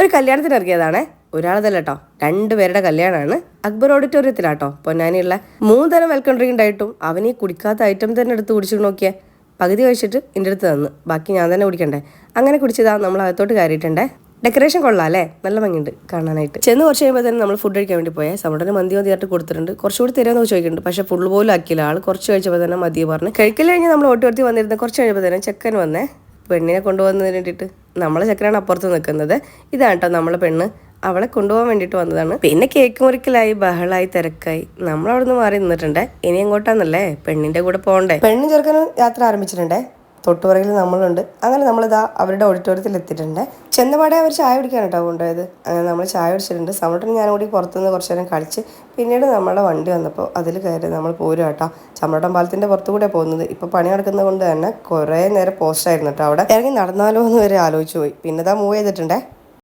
ഒരു കല്യാണത്തിന് ഇറങ്ങിയതാണേ. ഒരാളതല്ല കേട്ടോ, 2 പേരുടെ കല്യാണമാണ്. അക്ബർ ഓഡിറ്റോറിയത്തിലാട്ടോ പൊന്നാനിയുള്ള. 3 തരം വെൽക്കം ഡ്രിങ്ക് ഉണ്ടായിട്ടും അവനീ കുടിക്കാത്ത ഐറ്റം തന്നെ എടുത്ത് കുടിച്ചു നോക്കിയേ. പകുതി കഴിച്ചിട്ട് എൻ്റെ അടുത്ത് തന്നു, ബാക്കി ഞാൻ തന്നെ കുടിക്കണ്ടേ. അങ്ങനെ കുടിച്ചതാ നമ്മൾ അകത്തോട്ട് കയറിയിട്ടുണ്ടേ. ഡെക്കറേഷൻ കൊള്ളാം അല്ലേ, നല്ല ഭംഗിയുണ്ട് കാണാനായിട്ട്. ചെന്ന് കുറച്ച് കഴിയുമ്പോൾ തന്നെ നമ്മൾ ഫുഡ് കഴിക്കാൻ വേണ്ടി പോയാൽ സമുദ്രം മന്തി മതിയായിട്ട് കൊടുത്തിട്ടുണ്ട്. കുറച്ചുകൂടി തരാമെന്ന് ചോദിക്കുന്നുണ്ട്, പക്ഷേ ഫുൾ പോലും ആക്കിയില്ല. ആൾ കുറച്ച് കഴിച്ചപ്പോൾ തന്നെ മതി പറഞ്ഞ് കഴിക്കൽ കഴിഞ്ഞ് നമ്മൾ ഓട്ടോർത്തി വന്നിരുന്നത്. കുറച്ച് കഴിയുമ്പോൾ തന്നെ ചെക്കൻ വന്നേ, പെണ്ണിനെ കൊണ്ടുപോകുന്നതിന് വേണ്ടിയിട്ട്. നമ്മളെ ചെക്കനാണ് അപ്പുറത്ത് നിൽക്കുന്നത്. ഇതാണ് കേട്ടോ നമ്മളെ പെണ്ണ്, അവളെ കൊണ്ടുപോകാൻ വേണ്ടിയിട്ട് വന്നതാണ്. പിന്നെ കേക്ക് മുറിക്കലായി, ബഹളായി, തിരക്കായി. നമ്മളവിടുന്ന് മാറി നിന്നിട്ടുണ്ടേ. ഇനി എങ്ങോട്ടാന്നല്ലേ, പെണ്ണിന്റെ കൂടെ പോകണ്ടേ. പെണ്ണും ചെറുക്കനും യാത്ര ആരംഭിച്ചിട്ടുണ്ടേ. തൊട്ടുപുറകിൽ നമ്മളുണ്ട്. അങ്ങനെ നമ്മളിതാ അവരുടെ ഓഡിറ്റോറിയത്തിൽ എത്തിയിട്ടുണ്ട്. ചെന്നപാടെ അവർ ചായ കുടിക്കാൻ കേട്ടോ കൊണ്ടുപോയത്. അങ്ങനെ നമ്മൾ ചായ കുടിച്ചിട്ടുണ്ട്. സമ്മട്ടനും ഞാനും കൂടി പുറത്തുനിന്ന് കുറച്ച് നേരം കളിച്ച് പിന്നീട് നമ്മുടെ വണ്ടി വന്നപ്പോൾ അതിൽ കയറി നമ്മൾ പോരും കേട്ടോ. ചമ്മട്ടം പാലത്തിൻ്റെ പുറത്തു കൂടെ പോകുന്നത്. ഇപ്പോൾ പണി നടക്കുന്നത് കൊണ്ട് തന്നെ കുറേ നേരം പോസ്റ്റായിരുന്നു കേട്ടോ അവിടെ. ഇറങ്ങി നടന്നാലോ എന്ന് വരെ ആലോചിച്ച് പോയി. പിന്നെ ഇതാ മൂവ് ചെയ്തിട്ടുണ്ടേ.